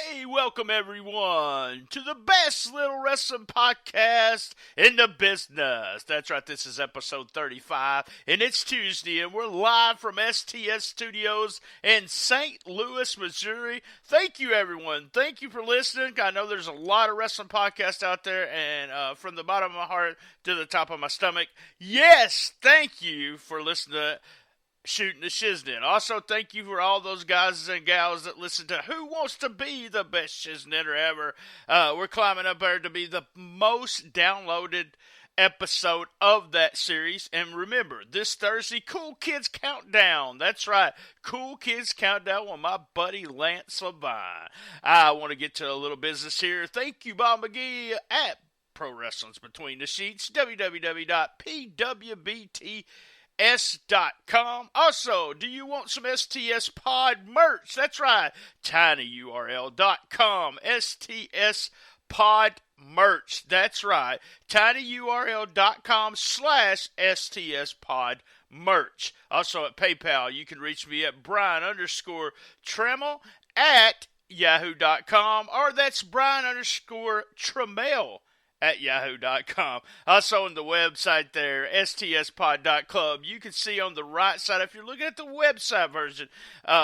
Hey, welcome everyone to the best little wrestling podcast in the business. That's right, this is episode 35, and it's Tuesday, and we're live from STS Studios in St. Louis, Missouri. Thank you, everyone. Thank you for listening. I know there's a lot of wrestling podcasts out there, and from the bottom of my heart to the top of my stomach, yes, thank you for listening to Shooting The Shiznit. Also, thank you for all those guys and gals that listen to Who Wants to Be the Best Shiznitter Ever. We're climbing up there to be the most downloaded episode of that series. And remember, this Thursday, Cool Kids Countdown. That's right, Cool Kids Countdown with my buddy Lance Levine. I want to get to a little business here. Thank you, Bob McGee at Pro Wrestling's Between the Sheets, www.pwbt.com. S.com. Also, do you want some STS Pod merch? That's right, tinyurl.com. STS Pod merch. That's right, tinyurl.com/STS Pod merch. Also at PayPal, you can reach me at Brian_Trammell at yahoo.com, or that's Brian_Trammell at yahoo.com. Also on the website there, stspod.club. You can see on the right side, if you're looking at the website version,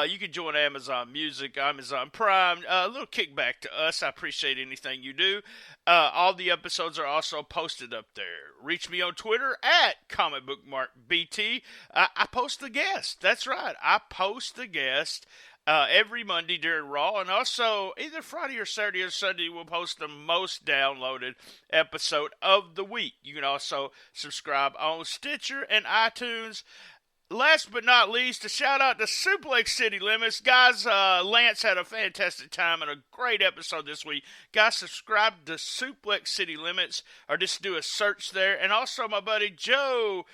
you can join Amazon Music, Amazon Prime. A little kickback to us. I appreciate anything you do. All the episodes are also posted up there. Reach me on Twitter at comicbookmarkbt. I post the guest. That's right, I post the guest every Monday during Raw, and also either Friday or Saturday or Sunday we'll post the most downloaded episode of the week. You can also subscribe on Stitcher and iTunes. Last but not least, a shout out to Suplex City Limits. Guys, Lance had a fantastic time and a great episode this week. Guys, subscribe to Suplex City Limits, or just do a search there. And also my buddy Joe,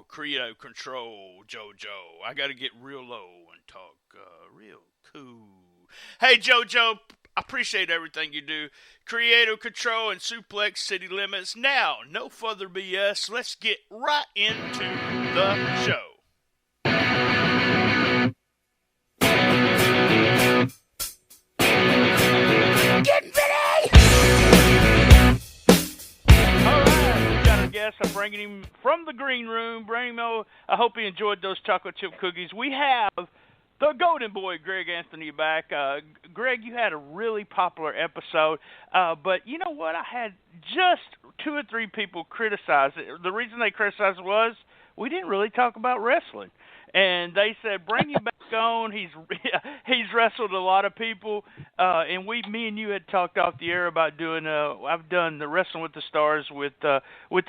Creative Control, Jojo. I got to get real low and talk real cool. Hey, Jojo, I appreciate everything you do. Creative Control and Suplex City Limits. Now, no further BS. Let's get right into the show. Getting ready! All right, we got a guest. I'm bringing him from the green room. I hope he enjoyed those chocolate chip cookies. We have the Golden Boy, Greg Anthony, back. Greg, you had a really popular episode, but you know what? I had just 2 or 3 people criticize it. The reason they criticized it was we didn't really talk about wrestling. And they said, bring him back on. He's wrestled a lot of people. And me and you had talked off the air about doing, I've done the Wrestling with the Stars with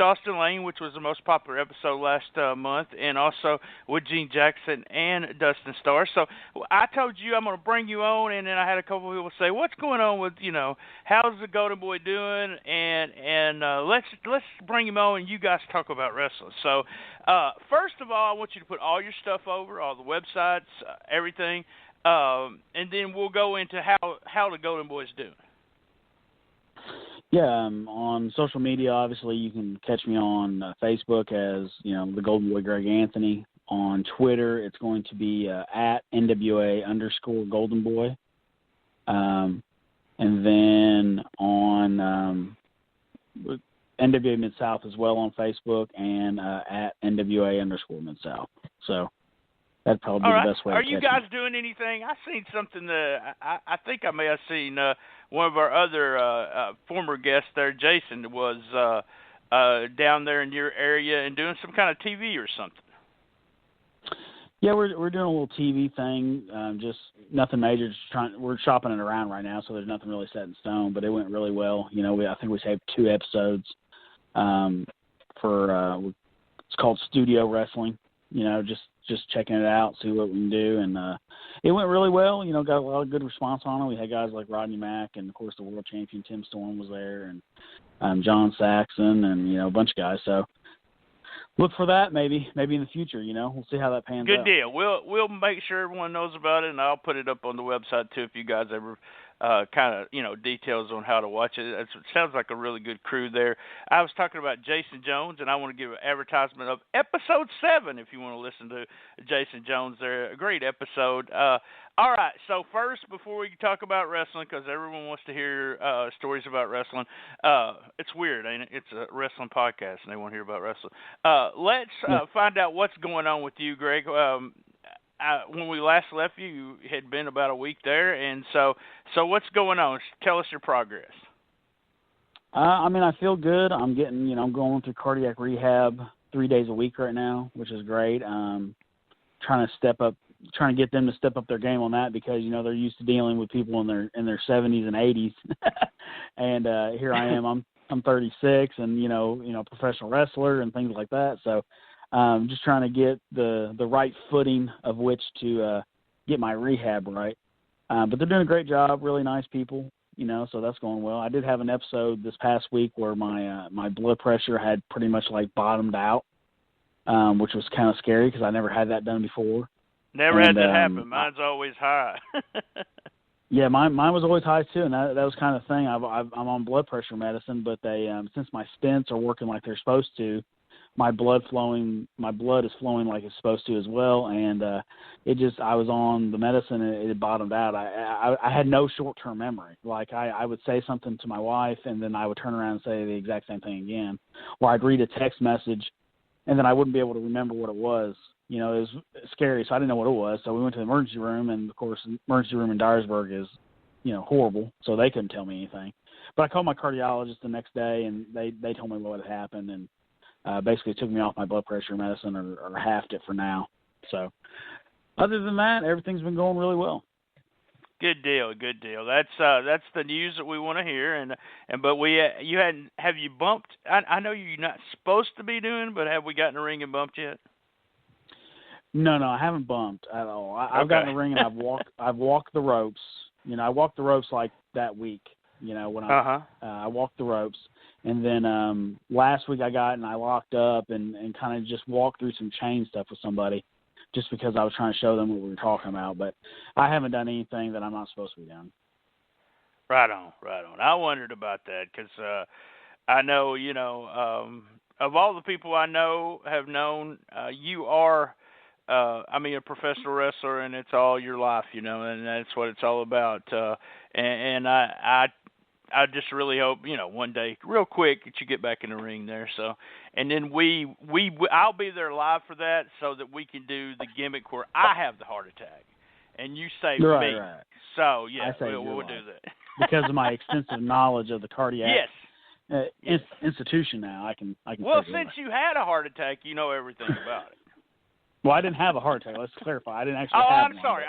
Austin Lane, which was the most popular episode last month, and also with Gene Jackson and Dustin Starr. So I told you I'm going to bring you on, and then I had a couple of people say, what's going on with, how's the Golden Boy doing? And let's bring him on and you guys talk about wrestling. So first of all, I want you to put all your stuff over, all the websites, everything, and then we'll go into how the Golden Boy's doing. Yeah, on social media, obviously, you can catch me on Facebook as, the Golden Boy Greg Anthony. On Twitter, it's going to be at NWA_Golden Boy. And then on NWA Mid-South as well on Facebook, and at NWA_Mid-South. So that'd probably be the best way to catch me. Are you guys doing anything? I seen something that I think I may have seen one of our other former guests there, Jason, was down there in your area and doing some kind of TV or something. Yeah, we're doing a little TV thing, just nothing major. We're shopping it around right now, so there's nothing really set in stone. But it went really well. I think we saved 2 episodes for it's called Studio Wrestling. Just checking it out, see what we can do, and it went really well. Got a lot of good response on it. We had guys like Rodney Mack, and of course the world champion Tim Storm was there, and John Saxon, and a bunch of guys. So look for that maybe in the future. We'll see how that pans out. Good deal. We'll make sure everyone knows about it, and I'll put it up on the website too if you guys ever kind of, details on how to watch it. It sounds like a really good crew there. I was talking about Jason Jones, and I want to give an advertisement of episode 7 if you want to listen to Jason Jones there. A great episode. All right, so first, before we talk about wrestling, because everyone wants to hear stories about wrestling, it's weird, ain't it? It's a wrestling podcast, and they want to hear about wrestling. Let's find out what's going on with you, Greg. When we last left you, you had been about a week there, and so what's going on? Tell us your progress. I feel good. I'm getting, I'm going through cardiac rehab 3 days a week right now, which is great. Trying to get them to step up their game on that because, they're used to dealing with people in their 70s and 80s. And here I am. I'm 36 and, professional wrestler and things like that. So just trying to get the right footing of which to get my rehab right. But they're doing a great job, really nice people, so that's going well. I did have an episode this past week where my blood pressure had pretty much like bottomed out, which was kind of scary because I never had that done before. Never had that happen. Mine's always high. Yeah, mine was always high too, and that was kind of the thing. I'm on blood pressure medicine, but they since my stents are working like they're supposed to, my blood is flowing like it's supposed to as well, and I was on the medicine and it bottomed out. I had no short-term memory. Like I would say something to my wife, and then I would turn around and say the exact same thing again, or I'd read a text message, and then I wouldn't be able to remember what it was. It was scary, so I didn't know what it was. So we went to the emergency room, and, of course, the emergency room in Dyersburg is, horrible, so they couldn't tell me anything. But I called my cardiologist the next day, and they told me what had happened and basically took me off my blood pressure medicine or halved it for now. So other than that, everything's been going really well. Good deal. That's the news that we want to hear, but have you bumped? I know you're not supposed to be doing, but have we gotten in the ring and bumped yet? No, I haven't bumped at all. I've gotten in the ring and I've walked the ropes. I walked the ropes like that week. When I walked the ropes, and then last week I got and I locked up and kind of just walked through some chain stuff with somebody, just because I was trying to show them what we were talking about. But I haven't done anything that I'm not supposed to be doing. Right on. I wondered about that because I know of all the people I have known, you are. A professional wrestler, and it's all your life, and that's what it's all about. And I just really hope, one day, real quick, that you get back in the ring there. So, and then I'll be there live for that, so that we can do the gimmick where I have the heart attack, and you save me. Right. So yeah, we'll do that because of my extensive knowledge of the cardiac. Yes. Institution now. I can. Well, since you had a heart attack, you know everything about it. Well, I didn't have a heart attack. Let's clarify. I didn't actually have I'm sorry.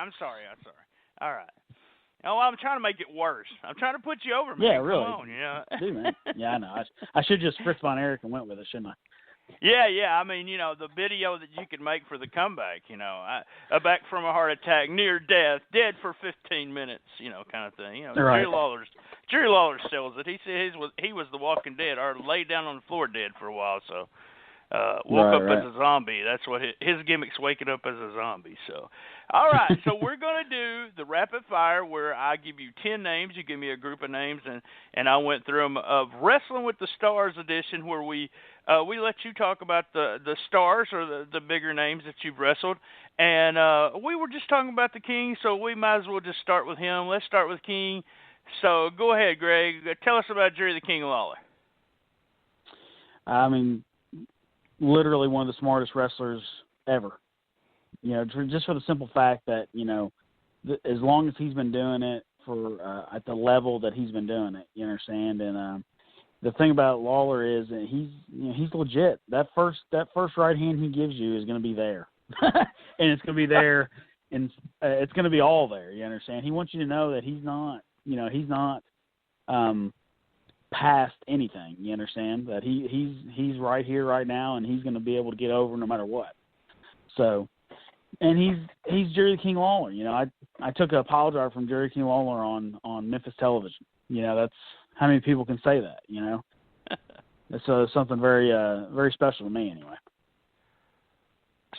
All right. Oh, I'm trying to make it worse. I'm trying to put you over, man. Yeah, really. Come on, Dude, man. Yeah, I know. I should just Fritz von Erich and went with it, shouldn't I? Yeah. The video that you could make for the comeback, back from a heart attack, near death, dead for 15 minutes, kind of thing. Right. Jerry Lawler sells it. He said he was the Walking Dead, or laid down on the floor dead for a while, so. Woke up as a zombie. That's what his gimmick's, waking up as a zombie. So, all right. So we're going to do the rapid fire where I give you 10 names. You give me a group of names, and I went through them of Wrestling with the Stars edition, where we let you talk about the stars or the bigger names that you've wrestled. And we were just talking about the King, so we might as well just start with him. Let's start with King. So go ahead, Greg. Tell us about Jerry the King Lawler. Literally one of the smartest wrestlers ever. Just for the simple fact that, as long as he's been doing it for at the level that he's been doing it, you understand? And the thing about Lawler is that he's legit. That first right hand he gives you is going to be there. And it's going to be there, and it's going to be all there, you understand? He wants you to know that he's not past anything, you understand? That he's right here right now, and he's going to be able to get over no matter what. So, and he's Jerry the King Lawler. I took a pile driver from Jerry King Lawler on Memphis television. That's how many people can say that. It's something very very special to me anyway.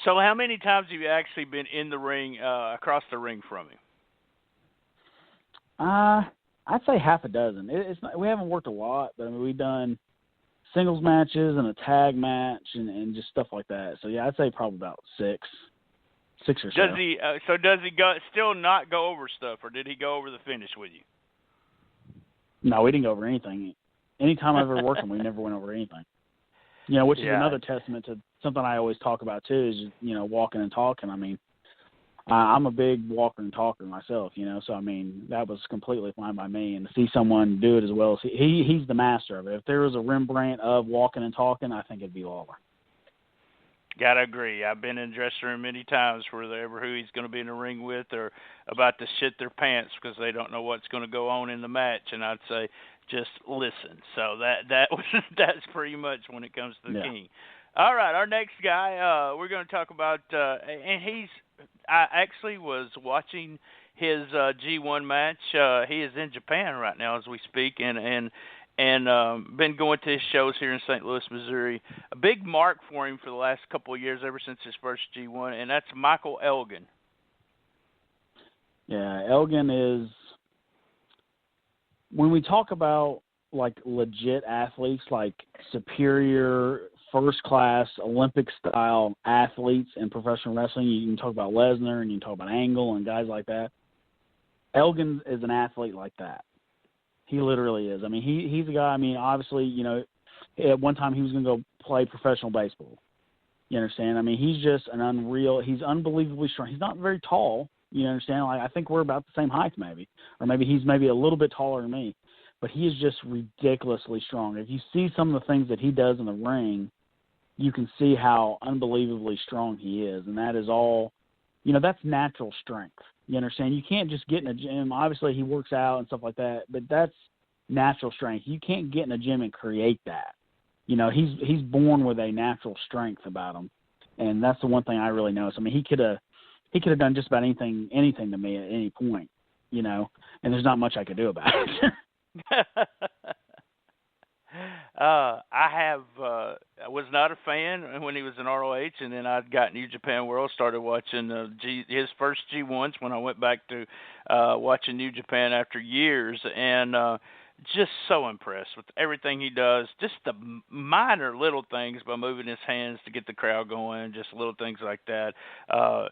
So how many times have you actually been in the ring, across the ring from him? I'd say half a dozen. It's not, we haven't worked a lot, but I mean, we've done singles matches and a tag match and just stuff like that. So yeah, I'd say probably about six or so. Does he still not go over stuff, or did he go over the finish with you? No, we didn't go over anything. Anytime I've ever worked him, we never went over anything. Which is another testament to something I always talk about too, is walking and talking. I mean, I'm a big walker and talker myself, so I mean, that was completely fine by me. And to see someone do it as well as he's the master of it. If there was a Rembrandt of walking and talking, I think it'd be Lawler. Gotta agree. I've been in the dressing room many times where they're ever who he's going to be in the ring with or about to shit their pants because they don't know what's going to go on in the match, and I'd say just listen. So that's pretty much when it comes to the King. All right, our next guy we're going to talk about, and I actually was watching his G1 match. He is in Japan right now as we speak, and been going to his shows here in St. Louis, Missouri. A big mark for him for the last couple of years, ever since his first G1, and that's Michael Elgin. Yeah, Elgin is, when we talk about like legit athletes, like superior first-class Olympic-style athletes in professional wrestling, you can talk about Lesnar and you can talk about Angle and guys like that. Elgin is an athlete like that. He literally is. I mean, he's a guy, I mean, obviously, at one time he was going to go play professional baseball. You understand? I mean, he's just he's unbelievably strong. He's not very tall. You understand? Like, I think we're about the same height maybe. Or maybe he's maybe a little bit taller than me. But he is just ridiculously strong. If you see some of the things that he does in the ring, you can see how unbelievably strong he is. And that is all, that's natural strength. You understand? You can't just get in a gym. Obviously, he works out and stuff like that, but that's natural strength. You can't get in a gym and create that. He's born with a natural strength about him, and that's the one thing I really noticed. I mean, he could have done just about anything to me at any point, and there's not much I could do about it. I was not a fan when he was in ROH, and then I got New Japan World, started watching his first G1s when I went back to watching New Japan after years, and just so impressed with everything he does, just the minor little things by moving his hands to get the crowd going, just little things like that.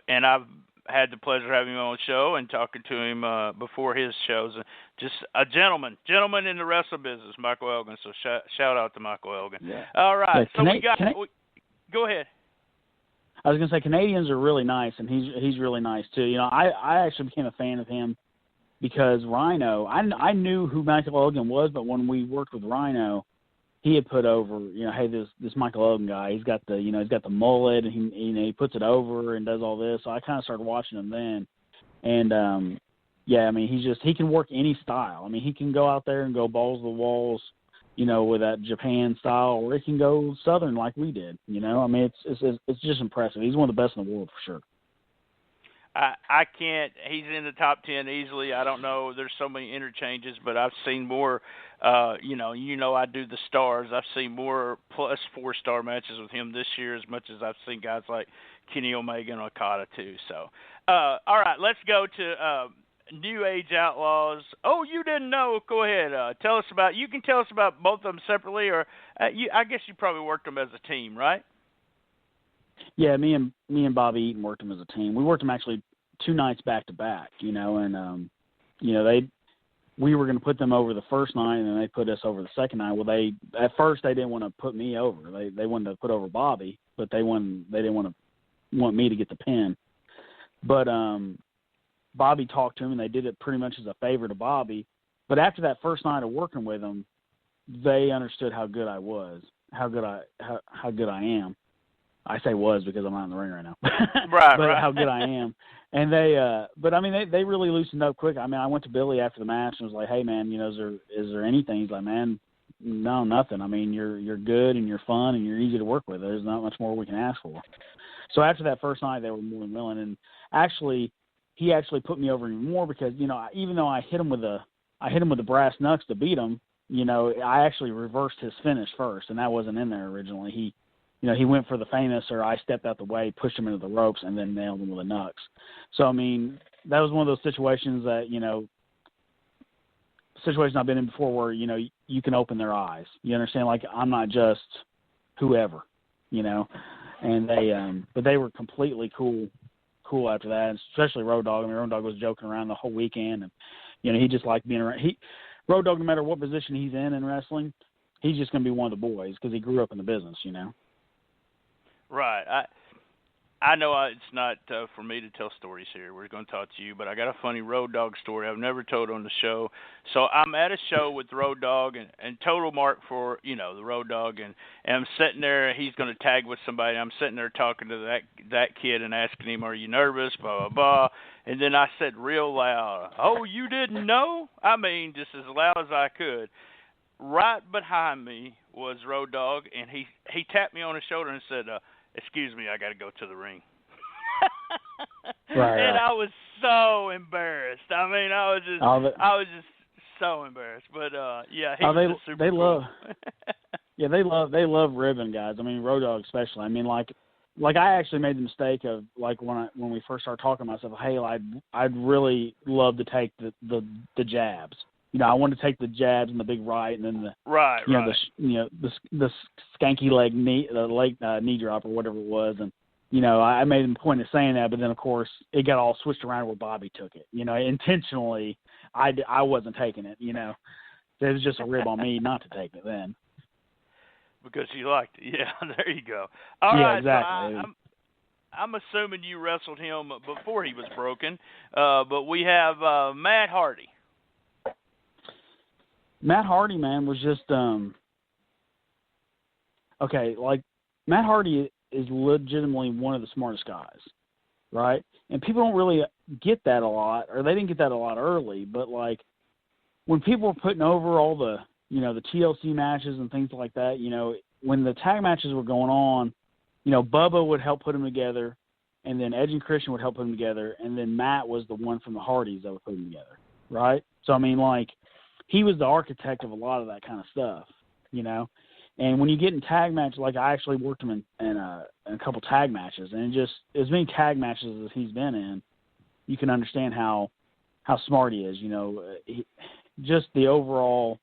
And I've had the pleasure of having him on the show and talking to him before his shows. Just a gentleman in the wrestling business, Michael Elgin. So shout out to Michael Elgin. Yeah. All right. So go ahead. I was going to say Canadians are really nice, and he's really nice too. I actually became a fan of him because Rhino. I knew who Michael Elgin was, but when we worked with Rhino, he had put over, hey, this Michael Elgin guy, he's got the mullet, and he puts it over and does all this. So I kind of started watching him then, and I mean, he can work any style. I mean, he can go out there and go balls to the walls, with that Japan style, or he can go Southern like we did. I mean, it's just impressive. He's one of the best in the world for sure. I can't. He's in the top 10 easily. I don't know. There's so many interchanges, but I've seen more. I do the stars. I've seen more plus 4-star matches with him this year, as much as I've seen guys like Kenny Omega and Okada too. So, all right, let's go to New Age Outlaws. Oh, you didn't know? Go ahead. Tell us about. You can tell us about both of them separately, or I guess you probably worked them as a team, right? Yeah, me and Bobby Eaton worked them as a team. We worked them actually 2 nights back to back, and we were going to put them over the first night, and then they put us over the second night. Well, at first they didn't want to put me over. They wanted to put over Bobby, but they didn't want me to get the pin. But Bobby talked to him, and they did it pretty much as a favor to Bobby. But after that first night of working with them, they understood how good I was, how good I am. I say was because I'm not in the ring right now. Right, but right. How good I am. And they really loosened up quick. I mean, I went to Billy after the match and was like, hey man, is there anything? He's like, man, no, nothing. I mean, you're good and you're fun and you're easy to work with. There's not much more we can ask for. So after that first night, they were more than willing. And he actually put me over even more because, even though I hit him with the brass knucks to beat him, I actually reversed his finish first, and that wasn't in there originally. He went for the famous, or I stepped out the way, pushed him into the ropes, and then nailed him with the knucks. So, I mean, that was one of those situations that, situations I've been in before where, you know, you can open their eyes. You understand? Like, I'm not just whoever, you know. And but they were completely cool after that, and especially Road Dogg. I mean, Road Dogg was joking around the whole weekend, and, you know, he just liked being around. Road Dogg, no matter what position he's in wrestling, he's just going to be one of the boys because he grew up in the business, you know. Right. I know it's not for me to tell stories here. We're going to talk to you, but I got a funny Road Dogg story I've never told on the show. So I'm at a show with Road Dogg and total mark for, you know, the Road Dogg, and I'm sitting there. He's going to tag with somebody. I'm sitting there talking to that kid and asking him, "Are you nervous?" Blah blah blah. And then I said real loud, "Oh, you didn't know?" I mean, just as loud as I could. Right behind me was Road Dogg, and he tapped me on the shoulder and said, "Excuse me, I got to go to the ring." Right. And I was so embarrassed. I mean, I was just so embarrassed. But yeah, he's super cool. Yeah, they love ribbon guys. I mean, Road Dogg especially. I mean, like I actually made the mistake of, like, when we first started talking to myself, hey, I'd really love to take the jabs. You know, I wanted to take the jabs and the big right, and then the skanky leg knee drop or whatever it was, and, you know, I made a point of saying that, but then of course it got all switched around where Bobby took it. You know, intentionally, I wasn't taking it. You know, it was just a rib on me not to take it then. Because you liked it, yeah. There you go. All right, exactly. So I'm assuming you wrestled him before he was broken, but we have Matt Hardy. Matt Hardy, man, was just okay. Like, Matt Hardy is legitimately one of the smartest guys, right? And people don't really get that a lot, or they didn't get that a lot early. But, like, when people were putting over all the, you know, the TLC matches and things like that, you know, when the tag matches were going on, you know, Bubba would help put them together, and then Edge and Christian would help put them together, and then Matt was the one from the Hardys that would put them together, right? So, I mean, like, he was the architect of a lot of that kind of stuff, you know. And when you get in tag matches, like, I actually worked him in a couple tag matches, and just as many tag matches as he's been in, you can understand how smart he is. You know, just the overall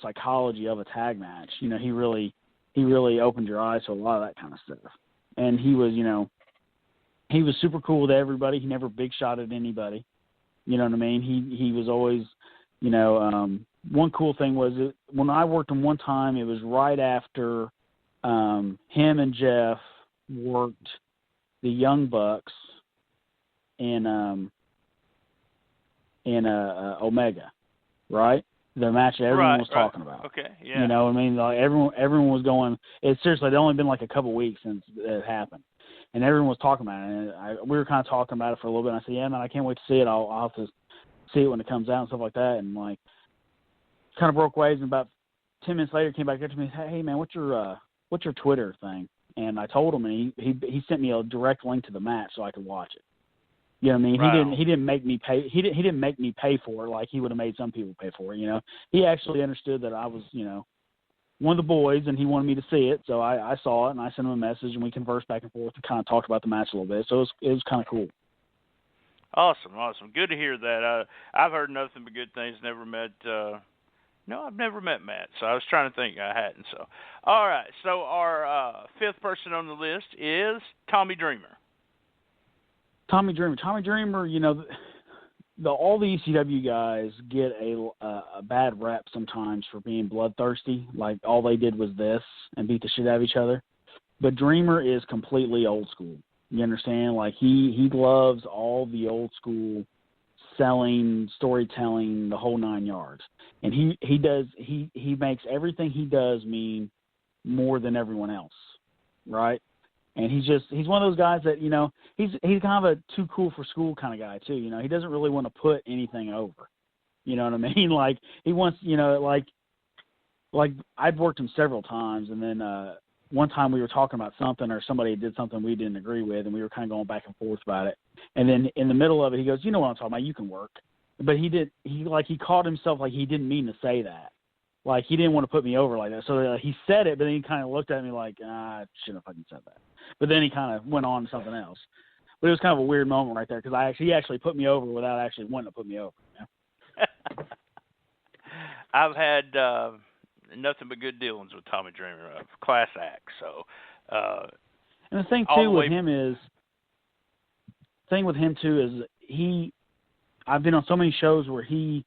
psychology of a tag match. You know, he really opened your eyes to a lot of that kind of stuff. And he was, you know, he was super cool with everybody. He never big shot at anybody. You know what I mean? He was always, you know, one cool thing was when I worked him one time, it was right after him and Jeff worked the Young Bucks in Omega, right? The match that everyone was talking about. Okay, yeah. You know what I mean? Like, everyone was going. It's seriously, it only been like a couple weeks since it happened. And everyone was talking about it. And we were kind of talking about it for a little bit. And I said, yeah, man, I can't wait to see it. I'll have to see it when it comes out and stuff like that. And, like, kind of broke waves. And about 10 minutes later, came back up to me and said, hey, man, what's your Twitter thing? And I told him, and he sent me a direct link to the match so I could watch it. You know what I mean? Wow. He didn't make me pay. He didn't make me pay for it like he would have made some people pay for it. You know, he actually understood that I was, you know, one of the boys, and he wanted me to see it. So I saw it, and I sent him a message, and we conversed back and forth and kind of talked about the match a little bit. So it was kind of cool. Awesome. Good to hear that. I've heard nothing but good things. I've never met Matt, so I was trying to think. I hadn't. So, all right. So our fifth person on the list is Tommy Dreamer. Tommy Dreamer, you know, all the ECW guys get a bad rep sometimes for being bloodthirsty. Like, all they did was this and beat the shit out of each other. But Dreamer is completely old school. You understand? Like, he loves all the old school selling, storytelling, the whole 9 yards. And he makes everything he does mean more than everyone else, right? And he's one of those guys that, you know, he's kind of a too cool for school kind of guy too. You know, he doesn't really want to put anything over. You know what I mean? Like, he wants, you know, like I've worked him several times, and then one time we were talking about something, or somebody did something we didn't agree with, and we were kind of going back and forth about it. And then in the middle of it, he goes, "You know what I'm talking about? You can work." But he caught himself, like, he didn't mean to say that. Like, he didn't want to put me over like that. So he said it, but then he kind of looked at me like, I shouldn't have fucking said that. But then he kind of went on to something else. But it was kind of a weird moment right there, because he actually put me over without actually wanting to put me over. You know? I've had nothing but good dealings with Tommy Dreamer, class act. So, and the thing too with him is, I've been on so many shows where he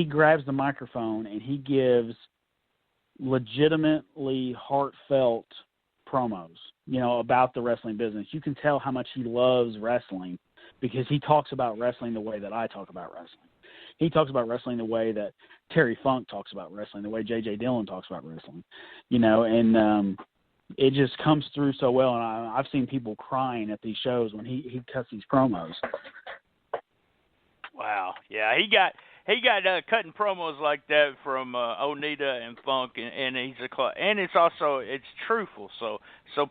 grabs the microphone and he gives legitimately heartfelt promos, about the wrestling business. You can tell how much he loves wrestling because he talks about wrestling the way that I talk about wrestling. He talks about wrestling the way that Terry Funk talks about wrestling, the way JJ Dillon talks about wrestling, and it just comes through so well. And I've seen people crying at these shows when he cuts these promos. Wow. Yeah, he got cutting promos like that from Onita and Funk, and it's truthful, so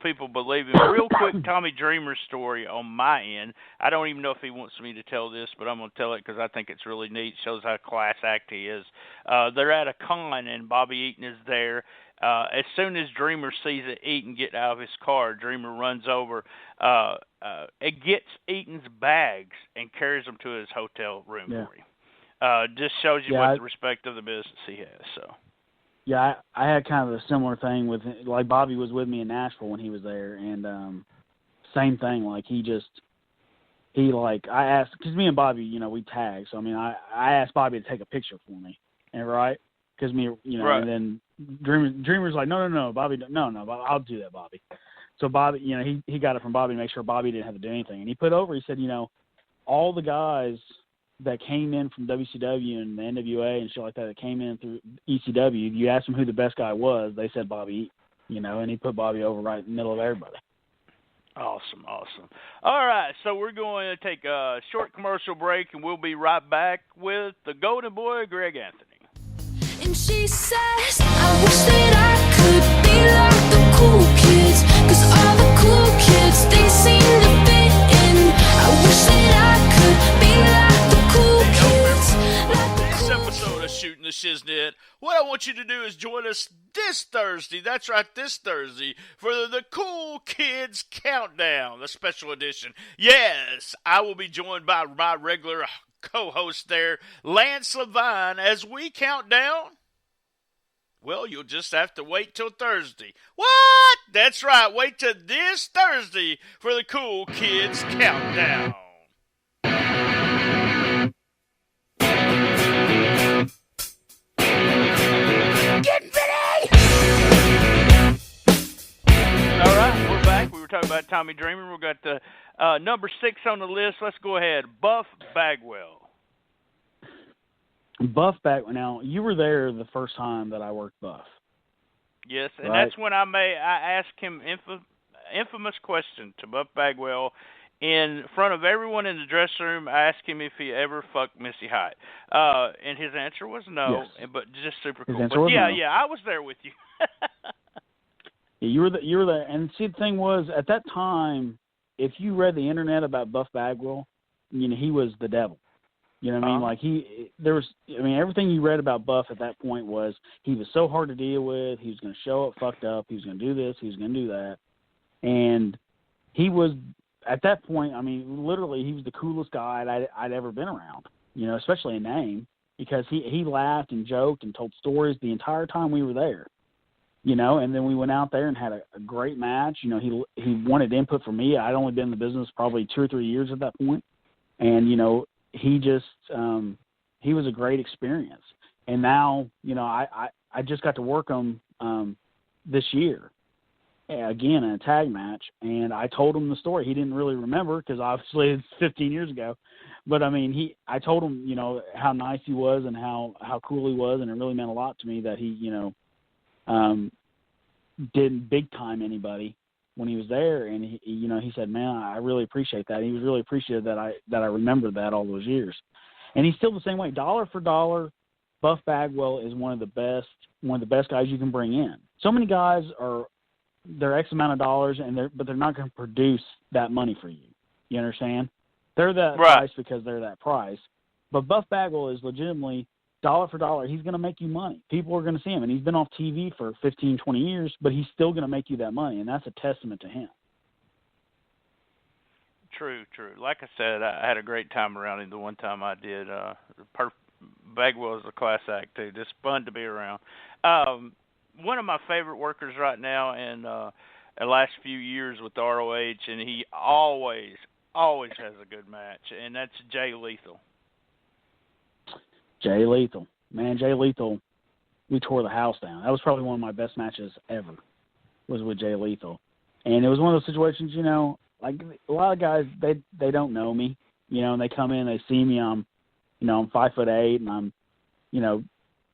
people believe him. Real quick, Tommy Dreamer's story on my end. I don't even know if he wants me to tell this, but I'm going to tell it because I think it's really neat. Shows how class act he is. They're at a con, and Bobby Eaton is there. As soon as Dreamer sees Eaton get out of his car, Dreamer runs over, and gets Eaton's bags and carries them to his hotel room for him. Just shows you what the respect of the business he has. So. Yeah, I had kind of a similar thing with, like, Bobby was with me in Nashville when he was there, and same thing. Like, I asked, because me and Bobby, we tag. So, I mean, I asked Bobby to take a picture for me, and right? Because right. And then Dreamer's like, no, Bobby, no, I'll do that, Bobby. So Bobby, he got it from Bobby to make sure Bobby didn't have to do anything. And he said, all the guys that came in from WCW and the NWA and shit like that came in through ECW, you asked them who the best guy was, they said Bobby, and he put Bobby over right in the middle of everybody. Awesome. All right, so we're going to take a short commercial break, and we'll be right back with the Golden Boy, Greg Anthony. And she says, I wish that I could be like the cool kids, 'cause all the cool kids, they seem to fit in. I wish that I could be like the cool kids. This episode of Shooting the Shiznit, what I want you to do is join us this Thursday, that's right, this Thursday, for the Cool Kids Countdown, the special edition. Yes, I will be joined by my regular co-host there, Lance Levine, as we count down. Well, you'll just have to wait till Thursday. What? That's right, wait till this Thursday for the Cool Kids Countdown. Getting ready! All right, we're back. We were talking about Tommy Dreamer. We've got the number 6 on the list. Let's go ahead. Buff Bagwell. Buff Bagwell. Now, you were there the first time that I worked Buff. Yes, and right? That's when I asked him infamous question to Buff Bagwell in front of everyone in the dressing room. I asked him if he ever fucked Missy Hyatt, and his answer was no. Yes. But just super cool. His answer was yeah, no. yeah, I was there with you. Yeah, you were there, and see, the thing was, at that time, if you read the internet about Buff Bagwell, he was the devil. You know what I mean? Like, everything you read about Buff at that point was he was so hard to deal with. He was going to show up fucked up. He was going to do this. He was going to do that. And he was, at that point, literally, he was the coolest guy I'd ever been around, especially in name, because he laughed and joked and told stories the entire time we were there. And then we went out there and had a great match. He wanted input from me. I'd only been in the business probably 2 or 3 years at that point. And, he just he was a great experience. And now, I just got to work him this year, again, in a tag match. And I told him the story. He didn't really remember because obviously it's 15 years ago. But, I told him, how nice he was and how cool he was. And it really meant a lot to me that he, didn't big time anybody when he was there, and he said, "Man, I really appreciate that." He was really appreciative that I remembered that all those years, and he's still the same way. Dollar for dollar, Buff Bagwell is one of the best guys you can bring in. So many guys they're X amount of dollars, but they're not going to produce that money for you. You understand? They're that price because they're that price, but Buff Bagwell is legitimately dollar for dollar. He's going to make you money. People are going to see him, and he's been off TV for 15, 20 years, but he's still going to make you that money, and that's a testament to him. True. Like I said, I had a great time around him the one time I did. Bagwell is a class act too. Just fun to be around. One of my favorite workers right now in the last few years with ROH, and he always has a good match, and that's Jay Lethal. Jay Lethal. Man, Jay Lethal, we tore the house down. That was probably one of my best matches ever, was with Jay Lethal. And it was one of those situations, like a lot of guys, they don't know me, and they come in, they see me, I'm 5'8", and I'm,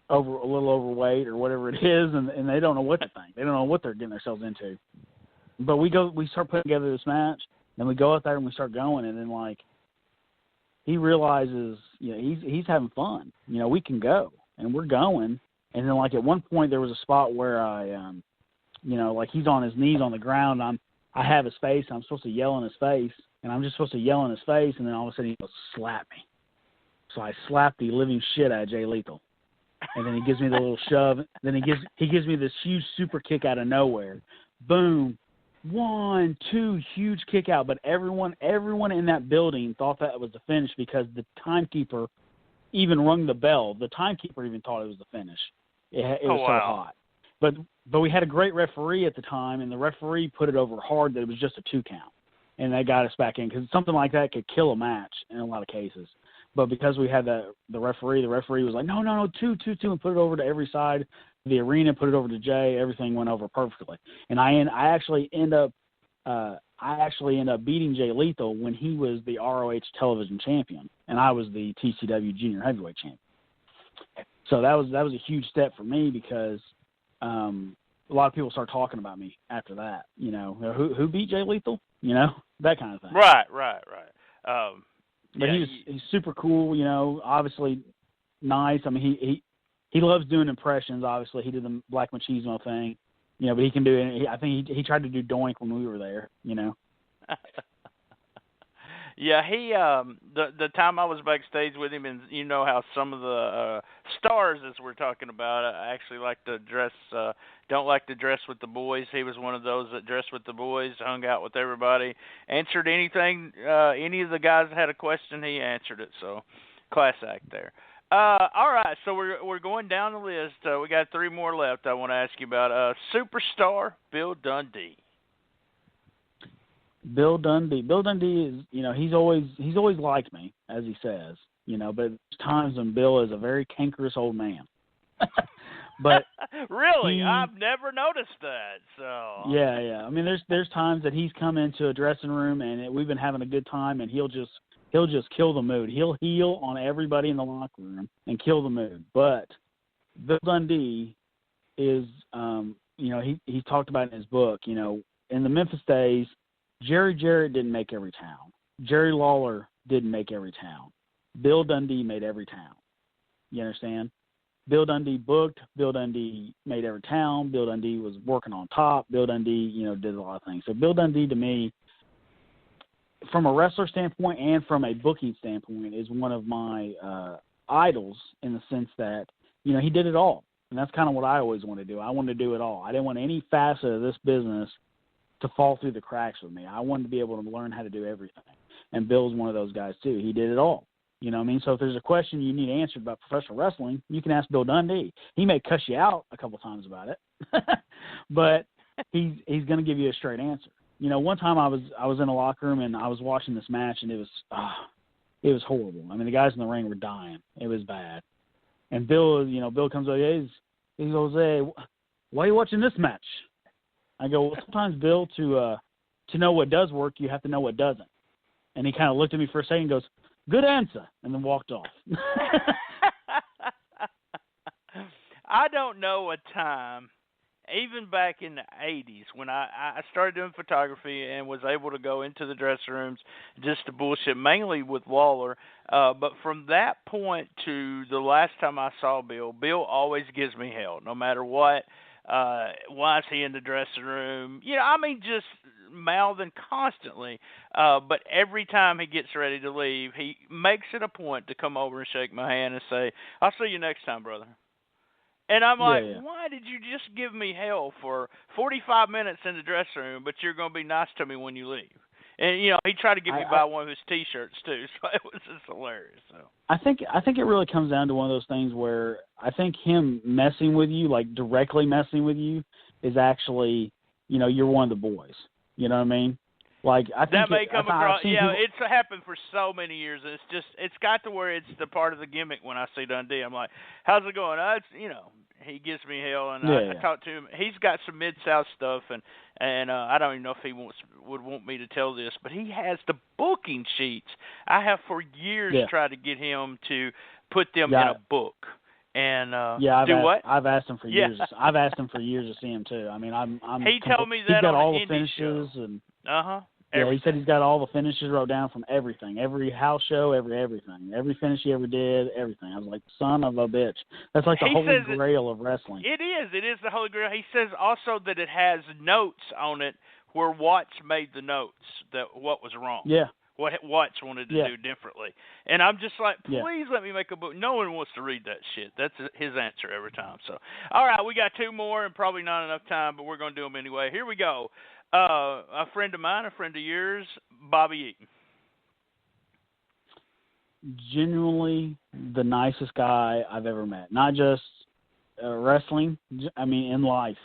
a little overweight or whatever it is, and they don't know what to think. They don't know what they're getting themselves into. But we start putting together this match, and we go out there and we start going, and then like he realizes, he's having fun. We can go, and we're going. And then like at one point there was a spot where I, like he's on his knees on the ground. I have his face. I'm supposed to yell in his face, and I'm just supposed to yell in his face, and then all of a sudden he goes, "Slap me." So I slapped the living shit out of Jay Lethal. And then he gives me the little shove. Then he gives me this huge super kick out of nowhere. Boom. 1, 2, huge kick out. But everyone in that building thought that was the finish because the timekeeper even rung the bell. The timekeeper even thought it was the finish. It was so hot. But we had a great referee at the time, and the referee put it over hard that it was just a 2 count. And that got us back in because something like that could kill a match in a lot of cases. But because we had the referee was like, no, 2, and put it over to every side of the arena, put it over to Jay. Everything went over perfectly. And I actually end up beating Jay Lethal when he was the ROH television champion, and I was the TCW junior heavyweight champion. So that was a huge step for me because a lot of people start talking about me after that. Who beat Jay Lethal? That kind of thing. Right. But he's super cool, obviously nice. I mean, he loves doing impressions, obviously. He did the Black Machismo thing, but he can do it. I think he tried to do Doink when we were there, Yeah, he the time I was backstage with him, and how some of the stars, as we're talking about, actually like to dress, don't like to dress with the boys. He was one of those that dressed with the boys, hung out with everybody, answered anything. Any of the guys had a question, he answered it. So, class act there. All right, so we're going down the list. We got 3 more left. I want to ask you about superstar Bill Dundee. Bill Dundee is, he's always liked me, as he says, but there's times when Bill is a very cankerous old man. But really, I've never noticed that. So yeah. I mean, there's times that he's come into a dressing room and we've been having a good time, and he'll just kill the mood. He'll heel on everybody in the locker room and kill the mood. But Bill Dundee is, he talked about in his book, in the Memphis days, Jerry Jarrett didn't make every town. Jerry Lawler didn't make every town. Bill Dundee made every town. You understand? Bill Dundee booked. Bill Dundee made every town. Bill Dundee was working on top. Bill Dundee, did a lot of things. So Bill Dundee, to me, from a wrestler standpoint and from a booking standpoint, is one of my idols in the sense that, he did it all. And that's kind of what I always want to do. I wanted to do it all. I didn't want any facet of this business to fall through the cracks with me. I wanted to be able to learn how to do everything. And Bill's one of those guys, too. He did it all. You know what I mean? So if there's a question you need answered about professional wrestling, you can ask Bill Dundee. He may cuss you out a couple times about it, but he's going to give you a straight answer. One time I was in a locker room and I was watching this match, and it was horrible. I mean, the guys in the ring were dying. It was bad. And Bill, Bill comes over, he goes, "Hey, why are you watching this match?" I go, "Well, sometimes, Bill, to know what does work, you have to know what doesn't." And he kind of looked at me for a second and goes, "Good answer," and then walked off. I don't know a time, even back in the 80s, when I started doing photography and was able to go into the dressing rooms just to bullshit, mainly with Lawler. But from that point to the last time I saw Bill, Bill always gives me hell, no matter what. Why is he in the dressing room? Just mouthing constantly. But every time he gets ready to leave, he makes it a point to come over and shake my hand and say, "I'll see you next time, brother." And I'm like, Why did you just give me hell for 45 minutes in the dressing room, but you're going to be nice to me when you leave? And he tried to get me to buy one of his T-shirts too, so it was just hilarious. So I think it really comes down to one of those things where I think him messing with you, like directly messing with you, is actually, you're one of the boys. You know what I mean? Like I think that may come across. Yeah, people, it's happened for so many years, and it's got to where it's the part of the gimmick. When I see Dundee, I'm like, "How's it going?" He gives me hell, and I talk to him. He's got some Mid-South stuff, and I don't even know if he would want me to tell this, but he has the booking sheets. I have for years tried to get him to put them in a book. And I've asked him for years. I've asked him for years to see him too. I mean, he told me that he's got on all the the indie finishes show. and everything. He said he's got all the finishes wrote down from everything, every house show, everything, every finish he ever did, everything. I was like, son of a bitch. That's like the holy grail of wrestling. It is the holy grail. He says also that it has notes on it where Watts made the notes that what was wrong. Yeah. What Watts wanted to do differently. And I'm just like, please let me make a book. No one wants to read that shit. That's his answer every time. So, all right, we got two more and probably not enough time, but we're going to do them anyway. Here we go. A friend of mine, a friend of yours, Bobby Eaton. Genuinely the nicest guy I've ever met. Not just wrestling, I mean in life.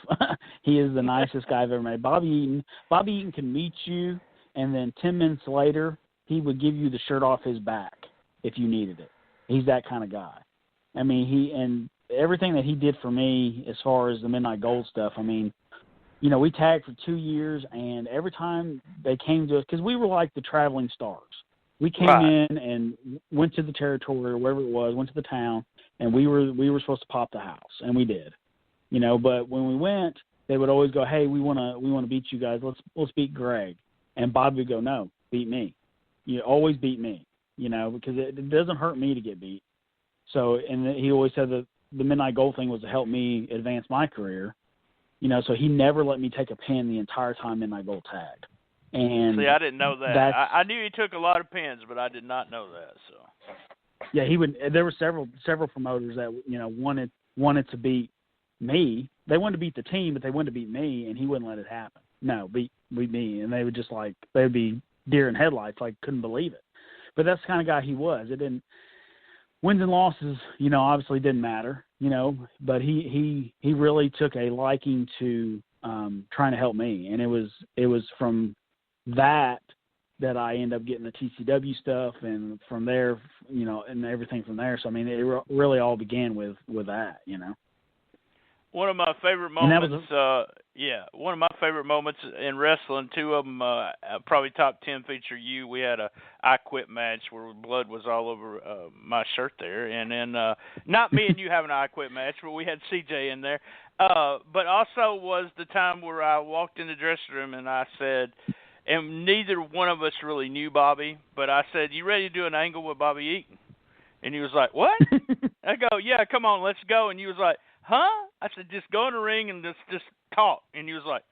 He is the nicest guy I've ever met. Bobby Eaton can meet you, and then 10 minutes later, he would give you the shirt off his back if you needed it. He's that kind of guy. I mean, and everything that he did for me as far as the Midnight Gold stuff, I mean, we tagged for 2 years, and every time they came to us, because we were like the traveling stars. We came in and went to the territory or wherever it was, went to the town, and we were supposed to pop the house, and we did. But when we went, they would always go, "Hey, we want to beat you guys. Let's beat Greg." And Bob would go, "No, beat me. You always beat me." Because it doesn't hurt me to get beat. So, and he always said that the Midnight Gold thing was to help me advance my career. So he never let me take a pin the entire time Midnight Gold tagged. And see, I didn't know that. I knew he took a lot of pins, but I did not know that. So. Yeah, he would. There were several promoters that wanted to beat me. They wanted to beat the team, but they wanted to beat me, and he wouldn't let it happen. No, beat me, and they would just they would be deer in headlights, like couldn't believe it. But that's the kind of guy he was. It didn't. Wins and losses, obviously didn't matter, but he really took a liking to trying to help me, and it was from that I ended up getting the TCW stuff, and from there, and everything from there. So I mean, it really all began with that, One of my favorite moments, one of my favorite moments in wrestling, two of them probably top 10 feature you. We had a I Quit match where blood was all over my shirt there. And then, not me and you having an I Quit match, but we had CJ in there. But also was the time where I walked in the dressing room and I said, and neither one of us really knew Bobby, but I said, "You ready to do an angle with Bobby Eaton?" And he was like, "What?" I go, "Yeah, come on, let's go." And he was like, "Huh?" I said, "Just go in the ring and just talk." And he was like,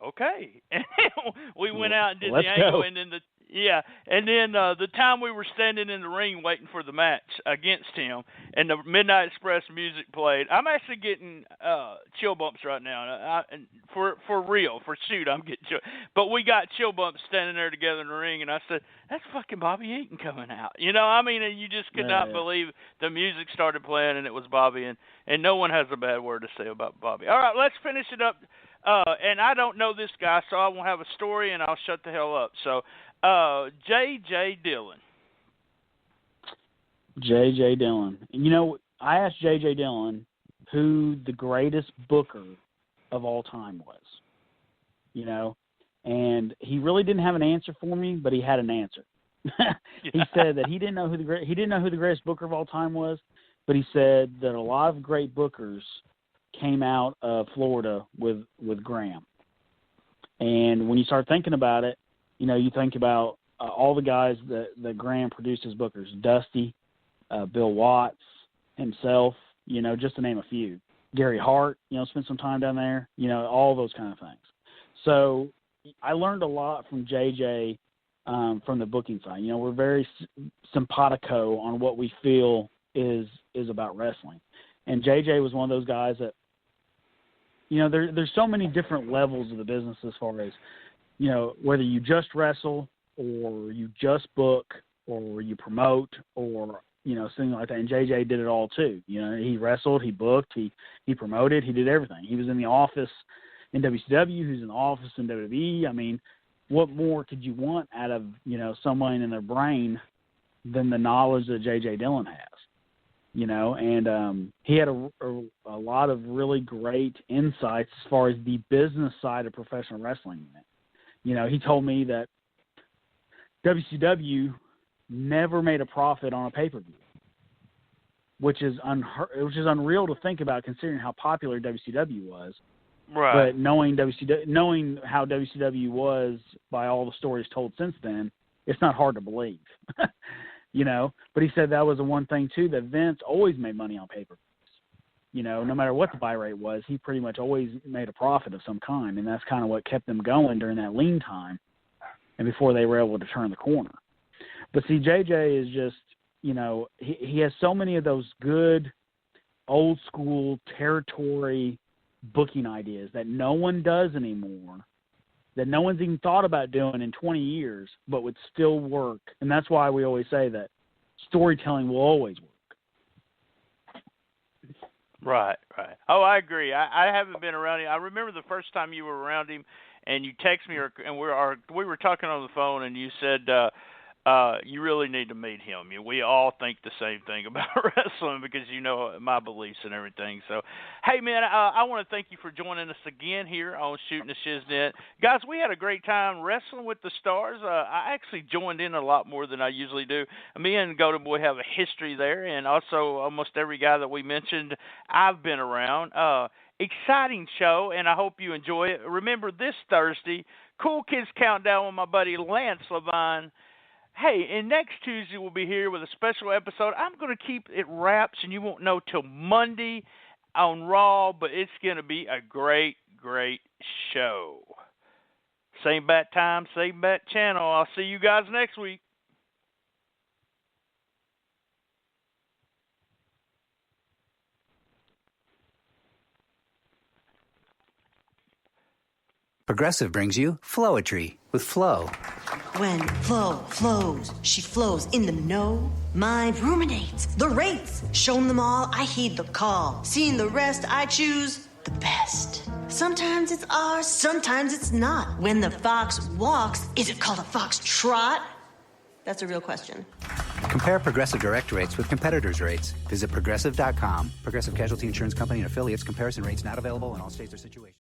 "Okay." And we went out and did the angle, and then the time we were standing in the ring waiting for the match against him, and the Midnight Express music played. I'm actually getting chill bumps right now. For real, for shoot, I'm getting chill. But we got chill bumps standing there together in the ring, and I said, "That's fucking Bobby Eaton coming out." I mean, and you just could not believe the music started playing, and it was Bobby, and no one has a bad word to say about Bobby. All right, let's finish it up. And I don't know this guy, so I won't have a story, and I'll shut the hell up. So, JJ Dillon. JJ Dillon. I asked JJ Dillon who the greatest booker of all time was. And he really didn't have an answer for me, but he had an answer. He said that he didn't know who the greatest booker of all time was, but he said that a lot of great bookers came out of Florida with Graham. And when you start thinking about it, you think about all the guys that Graham produced as bookers: Dusty, Bill Watts himself, just to name a few. Gary Hart, spent some time down there, all those kind of things. So I learned a lot from JJ from the booking side. We're very simpatico on what we feel is about wrestling. And JJ was one of those guys that, there's so many different levels of the business as far as you know, whether you just wrestle or you just book or you promote or, you know, something like that. And JJ did it all too. You know, he wrestled, he booked, he promoted, he did everything. He was in the office in WCW, he was in the office in WWE. I mean, what more could you want out of, you know, someone in their brain than the knowledge that JJ Dillon has? You know, and he had a lot of really great insights as far as the business side of professional wrestling. You know, he told me that WCW never made a profit on a pay-per-view, which is unreal to think about considering how popular WCW was. Right. But knowing how WCW was by all the stories told since then, it's not hard to believe. You know, but he said that was the one thing, too, that Vince always made money on pay-per-views. You know, no matter what the buy rate was, he pretty much always made a profit of some kind, and that's kind of what kept them going during that lean time and before they were able to turn the corner. But see, JJ is just, you know, he has so many of those good old-school territory booking ideas that no one does anymore, that no one's even thought about doing in 20 years, but would still work. And that's why we always say that storytelling will always work. Right. Oh, I agree. I haven't been around him. I remember the first time you were around him, and you texted me, and we were talking on the phone, and you said, you really need to meet him. We all think the same thing about wrestling because you know my beliefs and everything. So, hey, man, I want to thank you for joining us again here on Shooting the Shiznit. Guys, we had a great time wrestling with the stars. I actually joined in a lot more than I usually do. Me and Golden Boy have a history there, and also almost every guy that we mentioned I've been around. Exciting show, and I hope you enjoy it. Remember, this Thursday, Cool Kids Countdown with my buddy Lance Levine. Hey, and next Tuesday we'll be here with a special episode. I'm going to keep it wraps, and you won't know till Monday on Raw, but it's going to be a great, great show. Same bat time, same bat channel. I'll see you guys next week. Progressive brings you Flowetry with Flo. When Flo flows, she flows in the know. Mind ruminates the rates. Shown them all, I heed the call. Seeing the rest, I choose the best. Sometimes it's ours, sometimes it's not. When the fox walks, is it called a fox trot? That's a real question. Compare Progressive direct rates with competitors' rates. Visit Progressive.com. Progressive Casualty Insurance Company and affiliates. Comparison rates not available in all states or situations.